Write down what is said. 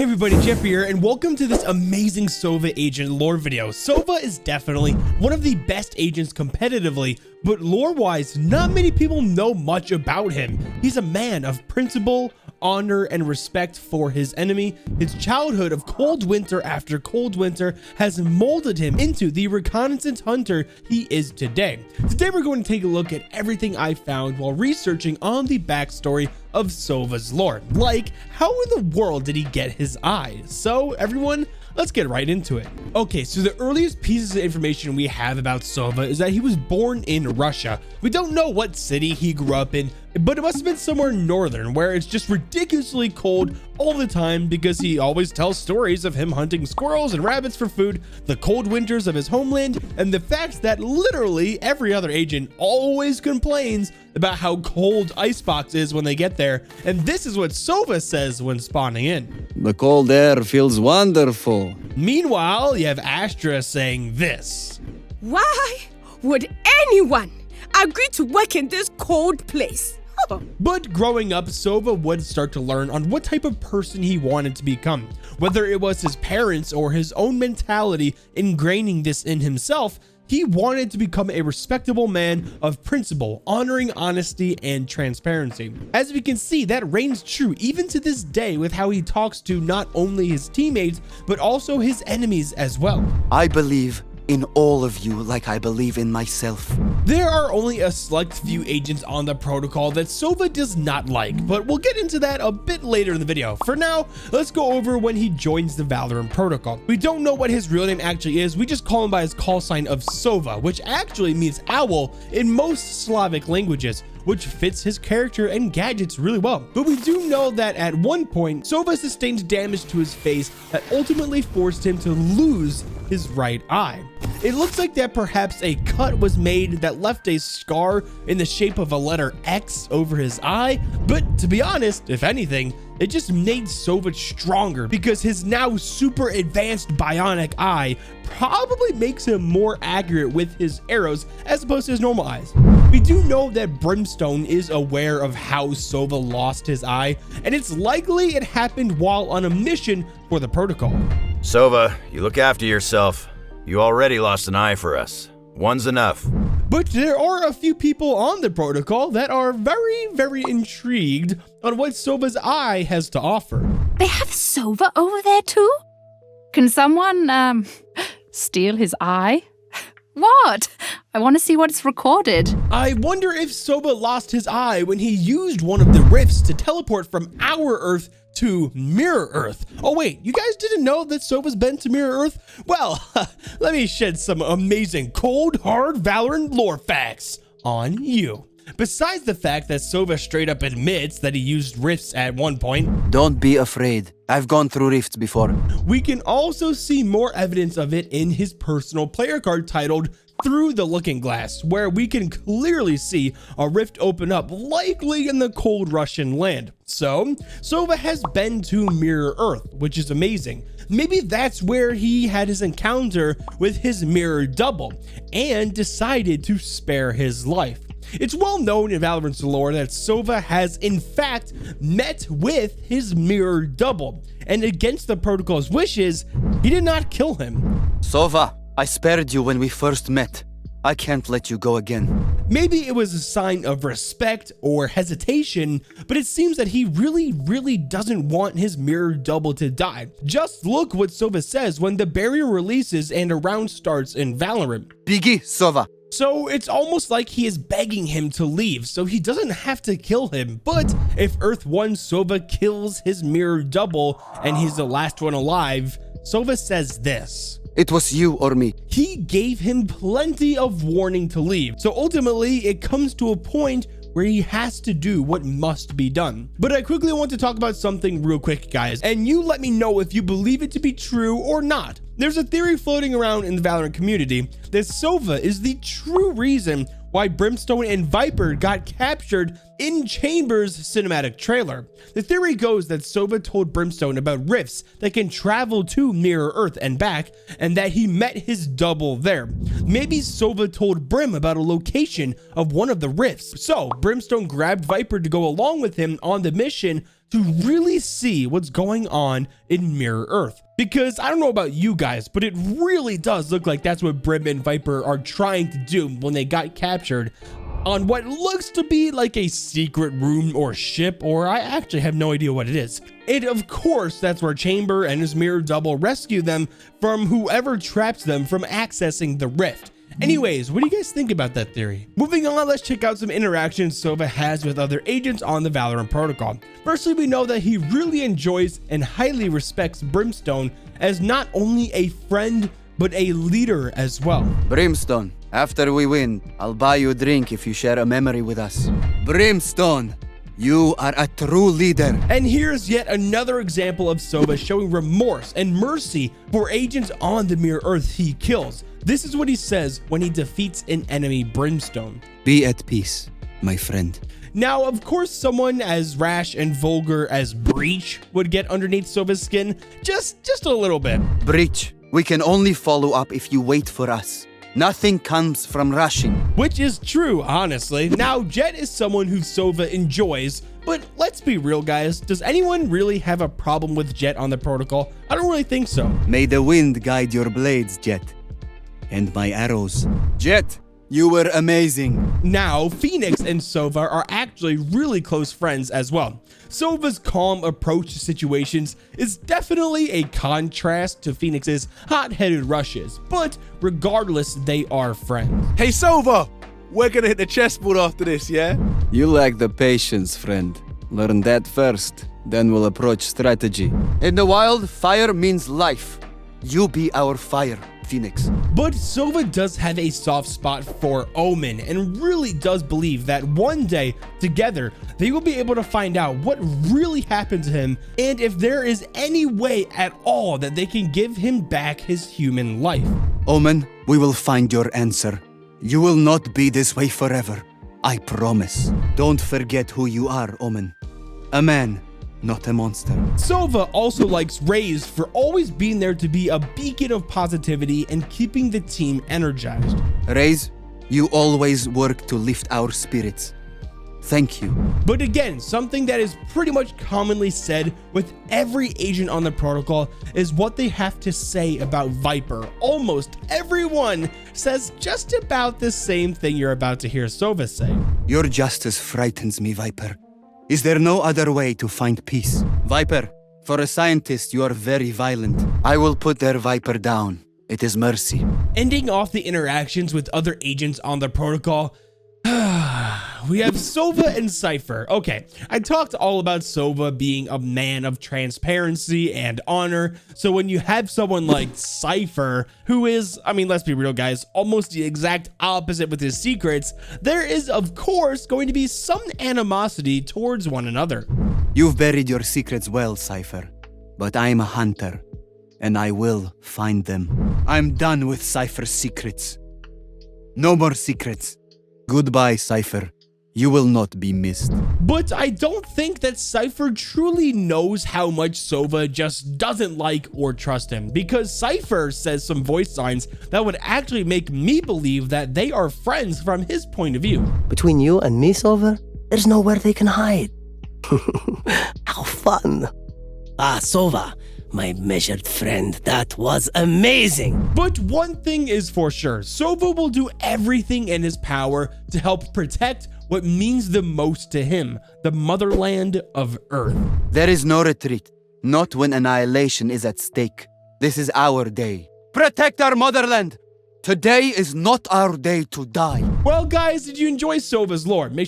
Hey everybody, Jeppy here, and welcome to this amazing Sova agent lore video. Sova is definitely one of the best agents competitively, but lore-wise, not many people know much about him. He's a man of principle, honor, and respect for his enemy. His childhood of cold winter after cold winter has molded him into the reconnaissance hunter he is today. Today we're going to take a look at everything I found while researching on the backstory of Sova's lore. Like, how in the world did he get his eye? So everyone, let's get right into it. Okay, so the earliest pieces of information we have about Sova is that he was born in Russia. We don't know what city he grew up in, but it must have been somewhere northern where it's just ridiculously cold all the time because he always tells stories of him hunting squirrels and rabbits for food, the cold winters of his homeland, and the fact that literally every other agent always complains about how cold Icebox is when they get there. And this is what Sova says when spawning in. The cold air feels wonderful. Meanwhile, you have Astra saying this. Why would anyone agree to work in this cold place? But growing up, Sova would start to learn on what type of person he wanted to become. Whether it was his parents or his own mentality ingraining this in himself, he wanted to become a respectable man of principle, honoring honesty and transparency. As we can see, that reigns true even to this day with how he talks to not only his teammates, but also his enemies as well. I believe in all of you like I believe in myself. There are only a select few agents on the protocol that Sova does not like, but we'll get into that a bit later in the video. For now, let's go over when he joins the Valorant protocol. We don't know what his real name actually is, we just call him by his call sign of Sova, which actually means owl in most Slavic languages, which fits his character and gadgets really well. But we do know that at one point, Sova sustained damage to his face that ultimately forced him to lose his right eye. It looks like that perhaps a cut was made that left a scar in the shape of a letter X over his eye, but to be honest, if anything, it just made Sova stronger because his now super advanced bionic eye probably makes him more accurate with his arrows as opposed to his normal eyes. We do know that Brimstone is aware of how Sova lost his eye, and it's likely it happened while on a mission for the protocol. Sova, you look after yourself. You already lost an eye for us. One's enough. But there are a few people on the protocol that are very intrigued on what Sova's eye has to offer. They have Sova over there too? Can someone, steal his eye? What? I want to see what's recorded. I wonder if Sova lost his eye when he used one of the rifts to teleport from our Earth to Mirror Earth. Oh wait, you guys didn't know that Sova's been to Mirror Earth? Well, let me shed some amazing cold, hard Valorant lore facts on you. Besides the fact that Sova straight up admits that he used rifts at one point. Don't be afraid. I've gone through rifts before. We can also see more evidence of it in his personal player card titled Through the Looking Glass, where we can clearly see a rift open up, likely in the cold Russian land. So, Sova has been to Mirror Earth, which is amazing. Maybe that's where he had his encounter with his mirror double and decided to spare his life. It's well known in Valorant's lore that Sova has in fact met with his mirror double, and against the protocol's wishes, he did not kill him. Sova, I spared you when we first met. I can't let you go again. Maybe it was a sign of respect or hesitation, but it seems that he really doesn't want his mirror double to die. Just look what Sova says when the barrier releases and a round starts in Valorant. Biggie, Sova. So it's almost like he is begging him to leave so he doesn't have to kill him. But if Earth 1 Sova kills his mirror double and he's the last one alive, Sova says this. It was you or me. He gave him plenty of warning to leave. So ultimately it comes to a point where he has to do what must be done. But I quickly want to talk about something real quick, guys, and you let me know if you believe it to be true or not. There's a theory floating around in the Valorant community that Sova is the true reason why Brimstone and Viper got captured in Chambers' cinematic trailer. The theory goes that Sova told Brimstone about rifts that can travel to Mirror Earth and back, and that he met his double there. Maybe Sova told Brim about a location of one of the rifts. So Brimstone grabbed Viper to go along with him on the mission to really see what's going on in Mirror Earth. Because I don't know about you guys, but it really does look like that's what Brim and Viper are trying to do when they got captured on what looks to be like a secret room or ship, or I actually have no idea what it is. And of course, that's where Chamber and his mirror double rescue them from whoever traps them from accessing the rift. Anyways, what do you guys think about that theory? Moving on, let's check out some interactions Sova has with other agents on the Valorant protocol. Firstly, we know that he really enjoys and highly respects Brimstone as not only a friend, but a leader as well. Brimstone, after we win, I'll buy you a drink if you share a memory with us. Brimstone, you are a true leader. And here's yet another example of Sova showing remorse and mercy for agents on the Mirror Earth he kills. This is what he says when he defeats an enemy, Brimstone. Be at peace, my friend. Now, of course, someone as rash and vulgar as Breach would get underneath Sova's skin, just a little bit. Breach, we can only follow up if you wait for us. Nothing comes from rushing. Which is true, honestly. Now, Jett is someone who Sova enjoys, but let's be real, guys. Does anyone really have a problem with Jett on the protocol? I don't really think so. May the wind guide your blades, Jett. And my arrows. Jett, you were amazing. Now, Phoenix and Sova are actually really close friends as well. Sova's calm approach to situations is definitely a contrast to Phoenix's hot-headed rushes, but regardless, they are friends. Hey, Sova! We're gonna hit the chessboard after this, yeah? You lack the patience, friend. Learn that first, then we'll approach strategy. In the wild, fire means life. You be our fire, Phoenix. But Sova does have a soft spot for Omen and really does believe that one day, together, they will be able to find out what really happened to him and if there is any way at all that they can give him back his human life. Omen, we will find your answer. You will not be this way forever. I promise. Don't forget who you are, Omen. A man, not a monster. Sova also likes Raze for always being there to be a beacon of positivity and keeping the team energized. Raze, you always work to lift our spirits. Thank you. But again, something that is pretty much commonly said with every agent on the protocol is what they have to say about Viper. Almost everyone says just about the same thing you're about to hear Sova say. Your justice frightens me, Viper. Is there no other way to find peace? Viper, for a scientist, you are very violent. I will put their Viper down. It is mercy. Ending off the interactions with other agents on the protocol, we have Sova and Cypher. Okay, I talked all about Sova being a man of transparency and honor. So when you have someone like Cypher, who is, I mean, let's be real, guys, almost the exact opposite with his secrets, there is, of course, going to be some animosity towards one another. You've buried your secrets well, Cypher. But I'm a hunter, and I will find them. I'm done with Cypher's secrets. No more secrets. Goodbye, Cypher. You will not be missed. But I don't think that Cypher truly knows how much Sova just doesn't like or trust him, because Cypher says some voice signs that would actually make me believe that they are friends from his point of view. Between you and me, Sova, there's nowhere they can hide. How fun. Ah, Sova, my measured friend, that was amazing. But one thing is for sure, Sova will do everything in his power to help protect what means the most to him, the motherland of Earth. There is no retreat, not when annihilation is at stake. This is our day. Protect our motherland! Today is not our day to die. Well, guys, did you enjoy Sova's lore? Make sure